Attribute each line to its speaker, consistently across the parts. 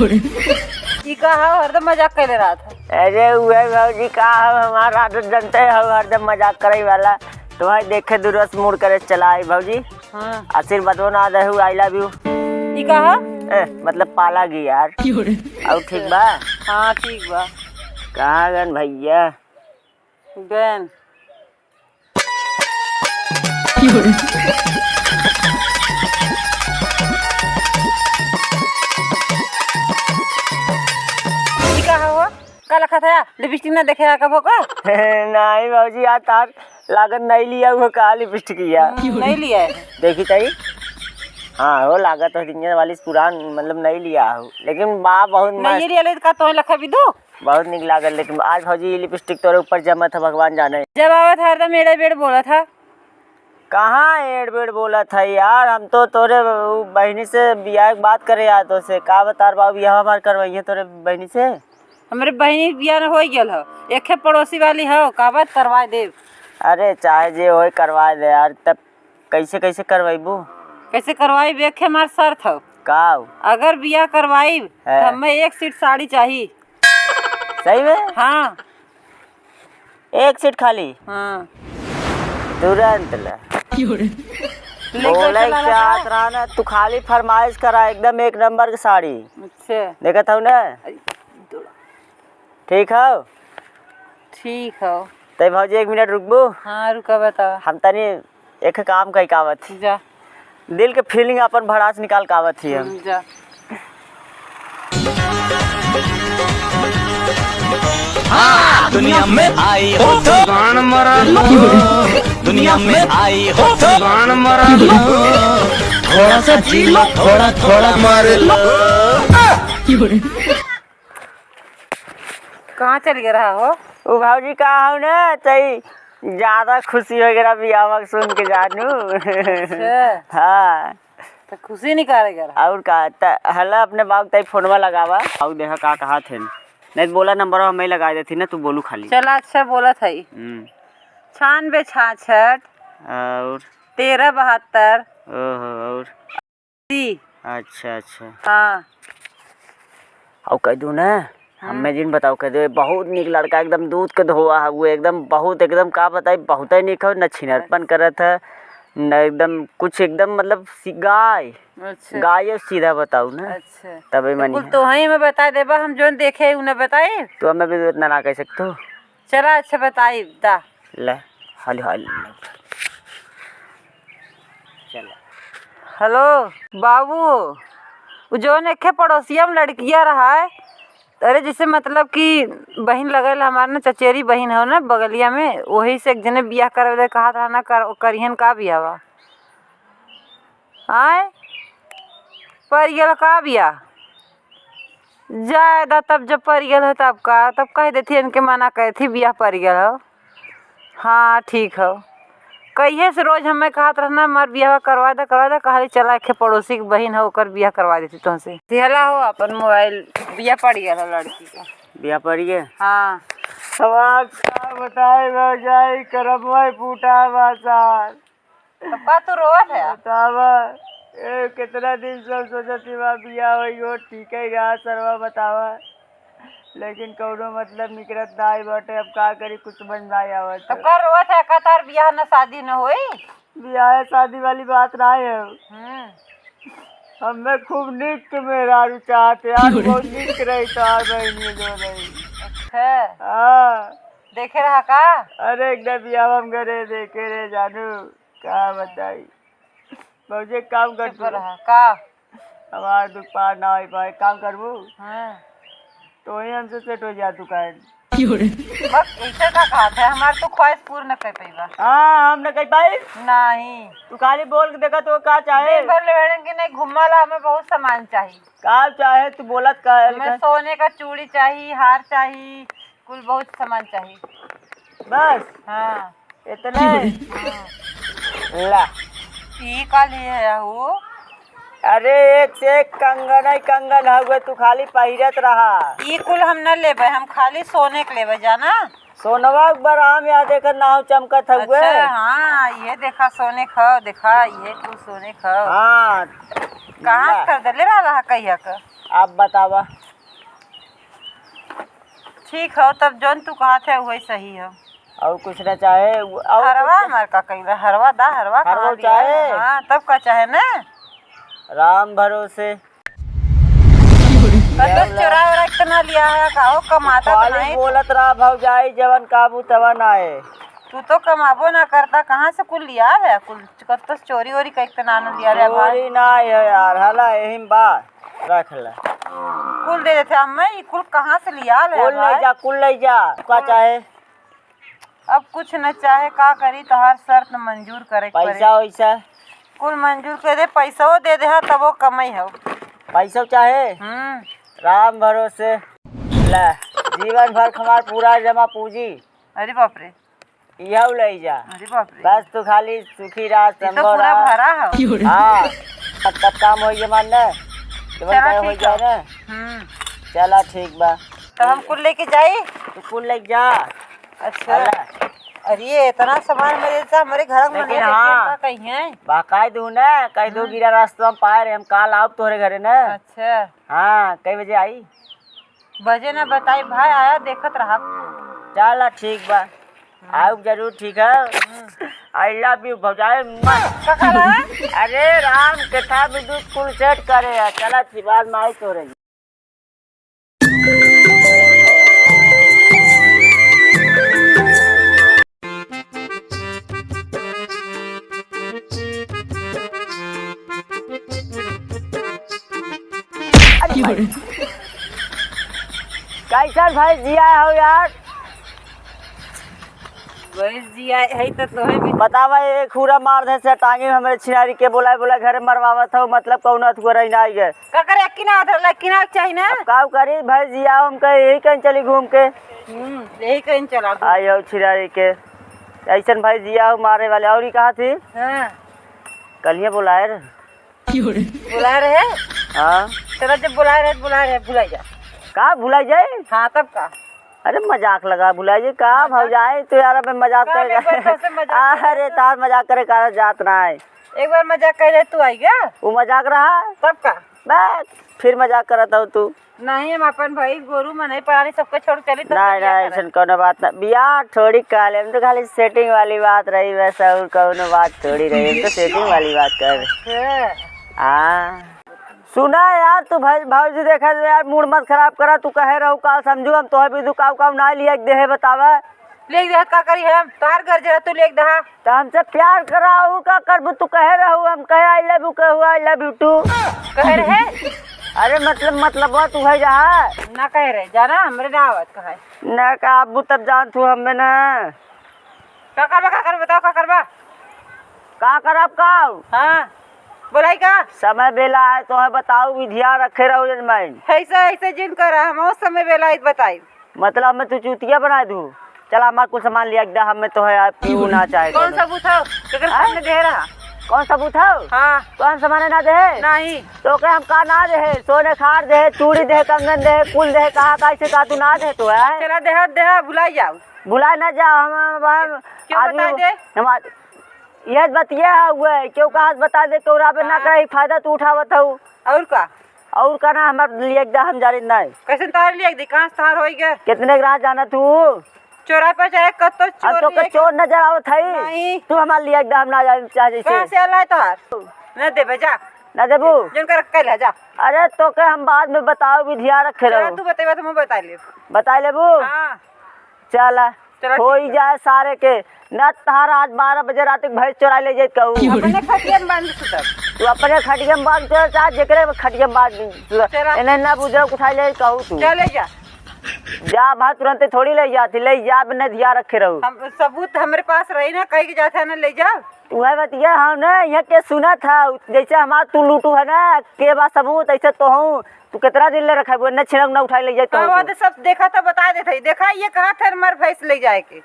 Speaker 1: ई का हरदम मजाक करे रहा था।
Speaker 2: अरे उहे भौजी का हमारा आदत जानते है हरदम मजाक करे वाला। तुम्हारे देखे दूरस मुड़ करे चला आई भौजी।
Speaker 1: हाँ
Speaker 2: आशीर्वाद ना दे आई लव यू।
Speaker 1: ई का
Speaker 2: मतलब पाला गी यार। और ठीक बा?
Speaker 1: हाँ ठीक बा।
Speaker 2: कहाँ गन भैया?
Speaker 1: गन हो का लखा था लिपस्टिक ना देखे कब का
Speaker 2: नहीं भौजी यार तार लागत नहीं लिया हुआ का लिपस्टिक
Speaker 1: नहीं लिया है।
Speaker 2: देखी तई हाँ हो लागत है वाली पुरान मतलब नहीं लिया हो लेकिन बा बहुत
Speaker 1: नहीं लिया का तो लखा भी दो
Speaker 2: बहुत निक लागल। लेकिन आज भौजी लिपस्टिक तोरे ऊपर जमा था भगवान जाने।
Speaker 1: जब आवा था हरदम एड़े बेड़ बोला था।
Speaker 2: कहाँ एड़ बेड़ बोला था यार? हम तो तोरे बहनी से बियाह की बात करे यार तो से का बता बाबू बियाह हमार करवाइए तोरे बहनी से।
Speaker 1: हमारे बहनी बियाह न हो गया हो एक पड़ोसी वाली हो का बात करवा दे।
Speaker 2: अरे चाहे जे हो करवा दे यार। तब कैसे कैसे करवाइबू?
Speaker 1: कैसे करवाई देखे हमार शर्त हो
Speaker 2: का
Speaker 1: अगर बियाह करवाई तो हमें एक सीट साड़ी चाहिए।
Speaker 2: सही में?
Speaker 1: हाँ
Speaker 2: एक सीट खाली?
Speaker 1: हाँ
Speaker 2: तुरंत ला बोले चाहत रहा ना तू खाली फरमाइश करा एकदम एक नंबर की साड़ी।
Speaker 1: अच्छा
Speaker 2: देखा था ना? ठीक हो?
Speaker 1: ठीक हो
Speaker 2: तो भौजी एक मिनट रुकबू?
Speaker 1: हाँ रुका बता।
Speaker 2: हम तनी एक काम कई कावत
Speaker 1: जा
Speaker 2: दिल के फीलिंग अपन भड़ास निकाल कावत ही हम
Speaker 1: जा।
Speaker 3: हाँ, दुनिया में आई हो तो गान मरा लो। दुनिया में आई हो तो गान मरा लो। थोड़ा सा जी लो थोड़ा थोड़ा मार लो।
Speaker 1: कहाँ चल गया रहा हो?
Speaker 2: वो भौजी कहा हो ना तई ज्यादा खुशी वगैरह भी आवक सुन के जानू। हाँ
Speaker 1: तो खुशी नहीं करेगा
Speaker 2: और का हला अपने बाप तई फोनवा लगावा और देखा का कहा थे नहीं तो बोला नंबर हमें लगा देती ना तू बोलू खाली।
Speaker 1: चला अच्छा बोला था 96 66
Speaker 2: और
Speaker 1: 13 72
Speaker 2: और अच्छा अच्छा
Speaker 1: हाँ
Speaker 2: और कह दूँ ना हमें जिन बताओ कह दे बहुत निक लड़का एकदम दूध के धोआ है वो एकदम बहुत एकदम का बताई बहुत ही निक हो न छिनरपन करत है न एकदम कुछ एकदम मतलब गाय।
Speaker 1: अच्छा
Speaker 2: गाय सीधा बताऊ ना।
Speaker 1: अच्छा
Speaker 2: तभी मनी
Speaker 1: तो वहीं में बता देबा हम जो देखे उन्हें बताए
Speaker 2: तो हमें भी इतना ना कह सकते।
Speaker 1: चला अच्छा बताई दा
Speaker 2: ले हाली हाली चलो।
Speaker 1: हेलो बाबू वो जो एक पड़ोसिया में लड़किया रहा है अरे जिसे मतलब कि बहन लगल हमारे ना चचेरी बहन हो ना बगलिया में वही से एक जने बियाह करे कहा था ना करिहन का बियाह आए पर गल का बियाह जायदा तब जब पर गल है तब का तब कह देती इनके मना कहे थी बियाह पर गल हो। हाँ ठीक हो कहिए से रोज हमें कहा रहना हमार बियाह करवा दे कहा चला एक पड़ोसी की बहन हो कर बियाह करवा देती तुमसे। हला हो अपन मोबाइल बियाह पड़ गया हो लड़की का
Speaker 2: बियाह पड़ गया।
Speaker 1: हाँ
Speaker 2: सवाल क्या बताए जाई करम में फूटा बाजार
Speaker 1: तो का तू रोवत है
Speaker 2: बतावा ए कितना दिन सब सोचती बा बियाह होई हो ठीक है गा सरवा बतावा लेकिन कौनो मतलब निकलत ना आई बाटे। अब का करी कुछ समझ ना आवत।
Speaker 1: तो कर रोवत है कतार बियाह न शादी न होई।
Speaker 2: बियाह शादी वाली बात ना है। हमें खूब निक मेरा चाहते यार बहुत निक रही तार बहनी जो रही।
Speaker 1: अच्छा
Speaker 2: हाँ
Speaker 1: देखे रहा का?
Speaker 2: अरे एकदम बियाह हम करे देखे रे जानू का बताई मुझे काम कर
Speaker 1: रहा का
Speaker 2: हमार दुकान ना हो पाए काम करबू
Speaker 1: हाँ
Speaker 2: तो वही हमसे सेट हो जा दुकान।
Speaker 1: बस ऐसे का कहा था हमार तो ख्वाहिश पूर्ण न कर पाईबा।
Speaker 2: हाँ हम न कह पाई
Speaker 1: नहीं
Speaker 2: तू खाली बोल के देखा तो का चाहे
Speaker 1: दिन भर लेने की नहीं घुमाला हमें बहुत सामान चाहिए।
Speaker 2: का चाहे तू बोलत का है
Speaker 1: हमें सोने का चूड़ी चाहिए हार चाहिए कुल बहुत सामान चाहिए
Speaker 2: बस।
Speaker 1: हाँ
Speaker 2: इतने ला
Speaker 1: ई का लिए है वो?
Speaker 2: अरे एक से एक कंगन ही कंगन हुए तू खाली पहिरत रहा।
Speaker 1: ई कुल हम न लेबे हम खाली सोने के लेबे जाना।
Speaker 2: सोनवा बराम या देकर नाव चमकत हुए।
Speaker 1: अच्छा हाँ ये देखा सोने खाओ देखा ये कुल सोने खाओ।
Speaker 2: हाँ
Speaker 1: कहाँ से कर दे रहा है कहिया का?
Speaker 2: आप बतावा।
Speaker 1: ठीक हो तब जौन तू कहा थे वही सही है।
Speaker 2: और कुछ ना चाहे और
Speaker 1: हरवा हमार का कहिला हरवा दा हरवा
Speaker 2: हरवा
Speaker 1: कहाँ दिया है?
Speaker 2: चाहे?
Speaker 1: हाँ तब का चाहे ना
Speaker 2: राम भरोसे
Speaker 1: तो चुरा उरा इतना लिया है का हो कमाता तो
Speaker 2: खाली
Speaker 1: नहीं
Speaker 2: बोलत रहा भौजाई जवन काबू तवन आए।
Speaker 1: तू तो कमाबो ना करता कहाँ से कुल लिया है कुल तो चोरी वोरी का इतना ना लिया रे भाई
Speaker 2: चोरी ना है यार हला यही बात रख ला।
Speaker 1: कुल दे देते हमें ये कुल कहाँ से लिया है
Speaker 2: कुल ले
Speaker 1: भाई?
Speaker 2: जा कुल ले जा का चाहे
Speaker 1: अब कुछ न चाहे का करी तो हर शर्त मंजूर करे के पड़े।
Speaker 2: पैसा वैसा
Speaker 1: कुल मंजूर कर दे पैसा दे दे तब वो कमाई है।
Speaker 2: पैसा चाहे राम भरोसे ला जीवन भर हमार पूरा जमा पूंजी
Speaker 1: अरे बाप रे
Speaker 2: यह ले जा।
Speaker 1: अरे बाप रे
Speaker 2: बस तू खाली सुखी रहा
Speaker 1: ये तो
Speaker 2: संभव
Speaker 1: पूरा
Speaker 2: रहा।
Speaker 1: भरा है।
Speaker 2: हाँ तब काम हो गया मान ना
Speaker 1: चला
Speaker 2: हो
Speaker 1: ठीक
Speaker 2: जाए ना। चला ठीक बा
Speaker 1: तो हम कुल लेके जाए।
Speaker 2: तू कुल ले जा।
Speaker 1: अच्छा
Speaker 2: हला
Speaker 1: अरे ये इतना सामान मेरे से हमारे घर में
Speaker 2: लेकिन हाँ।
Speaker 1: कहीं है।
Speaker 2: बाकाय दू ना कई दो गिरा रास्ता में पाए रहे हम काल आओ तोहरे घरे ना।
Speaker 1: अच्छा
Speaker 2: हाँ कई बजे आई
Speaker 1: बजे ना बताई भाई आया देखत रहा।
Speaker 2: चला ठीक बा आओ जरूर ठीक है। आई लव यू भौजाई।
Speaker 1: का करा
Speaker 2: अरे राम कथा विद्युत कुल सेट करे है। चला बाद में आई तोरे। कैसा भाई जिया हो यार
Speaker 1: बस जी है तो है भी
Speaker 2: बतावा एक खूरा मार दे से टांगे हमारे छिनारी के बोला घर मरवावत हो मतलब कौन अथुआ रही ना गए
Speaker 1: का करे किना उधर किना चाहिए ना।
Speaker 2: काव करी भाई जिया हम कहे यही कहीं चली घूम के
Speaker 1: यही कहीं चला
Speaker 2: आई हो छिनारी के ऐसन भाई जिया हो मारे वाले। और ही कहा थी
Speaker 1: हाँ
Speaker 2: कलिए बुलाए रे
Speaker 1: बुला रहे
Speaker 2: हाँ
Speaker 1: चलो जब बुला रहे बुलाई जा
Speaker 2: कहा भुलाई जाए।
Speaker 1: हाँ तब का
Speaker 2: अरे मजाक लगा भुलाई जाए कहा भौजाई तो यार अब मजाक
Speaker 1: का मैं बच्चों से
Speaker 2: करे।
Speaker 1: मजाक
Speaker 2: अरे तार मजाक करे का जात ना है।
Speaker 1: एक बार मजाक कर रहे तू आई गया
Speaker 2: वो मजाक रहा
Speaker 1: तब का
Speaker 2: बस फिर मजाक करता हूँ तू।
Speaker 1: नहीं हम अपन भाई गोरू में नहीं पढ़ानी सबको छोड़ चली तो
Speaker 2: नहीं नहीं ऐसा कोनो बात ना बिया थोड़ी काले हम तो खाली सेटिंग वाली बात रही वैसा और कोनो बात थोड़ी रही हम तो सेटिंग वाली बात कर। हाँ सुना यार तू भाई भाजी देखा यार मूड मत खराब करा तू कहे रहू काल समझू हम तो भी दुकाव काम ना लिया दे है बतावा
Speaker 1: लेक दे का करी हम तार घर जरा तू लेक दहा
Speaker 2: तो हमसे प्यार कराऊ का करबू तू कहे रहू हम कहे आई लव यू कहू आई लव यू टू
Speaker 1: कह रहे
Speaker 2: अरे मतलब तू है जहाँ
Speaker 1: ना कह रहे जाना हमरे ना आवत कहे
Speaker 2: ना का अबू तब जान तू हमें ना
Speaker 1: का कर बताओ का करबा
Speaker 2: का करब का
Speaker 1: हाँ बोलाई का
Speaker 2: समय बेला है तो है बताऊ विधिया रखे रहो जजमान
Speaker 1: ऐसा ऐसे जिन कर हम उस समय बेला बताई
Speaker 2: मतलब मैं तू चूतिया बना दूँ चल हमारे कुछ सामान लिया एकदम हमें तो है आप क्यों ना चाहे
Speaker 1: कौन सबूत है केकर सामने दे रहा
Speaker 2: कौन सबूत है
Speaker 1: हाँ
Speaker 2: कौन सामान ना दे
Speaker 1: नहीं
Speaker 2: तो के हम का ना दे सोने खार दे चूड़ी दे कंगन दे कुल दे कहा कैसे का तू ना दे तो है
Speaker 1: चला देहा भुलाई जाओ
Speaker 2: भुला ना जा हम
Speaker 1: क्यों बता दे
Speaker 2: हम यह बतिया हुए क्यों कहा बता दे तो पे ना करे फायदा तू उठावत हो
Speaker 1: और का
Speaker 2: और का ना हमारे लिए एकदम हम जारी नहीं
Speaker 1: कैसे तार लिया दी कहां तार होई गए
Speaker 2: कितने ग्राह जाना तू
Speaker 1: चोरा पर चाहे कत तो
Speaker 2: अब तो के चोर नजर आवत है तू हमारे लिए एकदम ना जा जैसे
Speaker 1: कहां से आला तार न दे बेजा
Speaker 2: ना देबू
Speaker 1: जन कर कह ले जा
Speaker 2: अरे तो के हम बाद में बताओ विधिया रखे
Speaker 1: चला
Speaker 2: रहो
Speaker 1: तू बतेबा तो मैं बता ले
Speaker 2: बता लेबू
Speaker 1: हां
Speaker 2: चल
Speaker 1: चला
Speaker 2: हो ही जाए सारे के न तारा आज 12 बजे रात तक भैंस चोरा ले जाए कहू
Speaker 1: अपने खटिया में बांध सुतब
Speaker 2: तू अपने खटिया में बांध चोर चाह जेकरे खटिया में बांध इन्हें ना बुझे उठा ले कहू तू
Speaker 1: चले जा
Speaker 2: जा भात तुरंत थोड़ी ले जाती ले जा बिना ध्यान रखे रहू
Speaker 1: हम सबूत हमारे पास रही ना कहीं के जाते है ना ले जा
Speaker 2: तू है बतिया हम ना यहाँ के सुना था जैसे हमारा तू लूटू है ना के बात सबूत ऐसे तो हूँ तू कितना दिन ले रखा है न छिड़क ना उठाई ले जाए
Speaker 1: हाँ तो सब देखा था बता देते देखा ये कहा था मर भैंस ले जाए के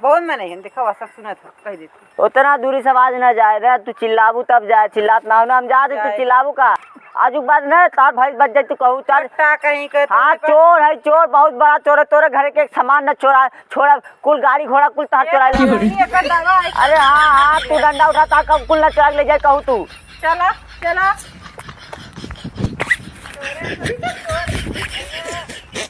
Speaker 1: बहुत मैंने देखा वह सब सुना था कह देती
Speaker 2: उतना दूरी से आवाज ना जाए रे तू चिल्लाबू तब जाए चिल्लात ना हो ना हम जा दे तू चिल्लाबू का आज बात ना तार भाई बच जाए तू कहूँ तार
Speaker 1: कहीं के
Speaker 2: हाँ चोर है चोर बहुत बड़ा चोर है तोरे घर के सामान न चोरा छोड़ा कुल गाड़ी घोड़ा कुल तार चोरा
Speaker 1: चला
Speaker 2: अरे हाँ हाँ तू डंडा उठा तार कुल न चोरा ले जाए कहूँ तू
Speaker 1: चला चला